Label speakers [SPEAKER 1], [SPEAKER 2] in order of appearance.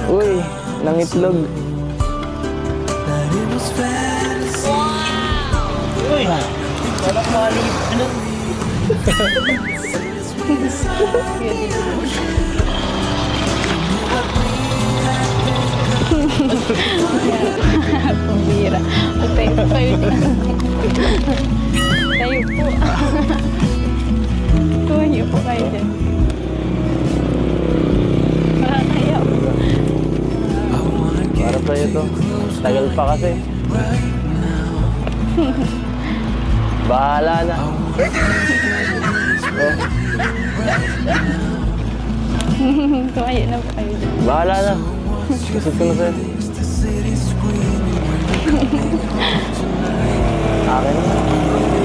[SPEAKER 1] Uy, nangitlog.
[SPEAKER 2] Uy! Walang malig. Ano?
[SPEAKER 3] Pambira. Tayo po kayo dyan. Tayo po. Tayo po kayo dyan. Nakakaya po.
[SPEAKER 1] Para sa'yo to. Tagal pa kasi. Bahala na. Oh,
[SPEAKER 3] Tumayo na po kayo dyan.
[SPEAKER 1] bahala na. Gusto ko na sa'yo. Akin na.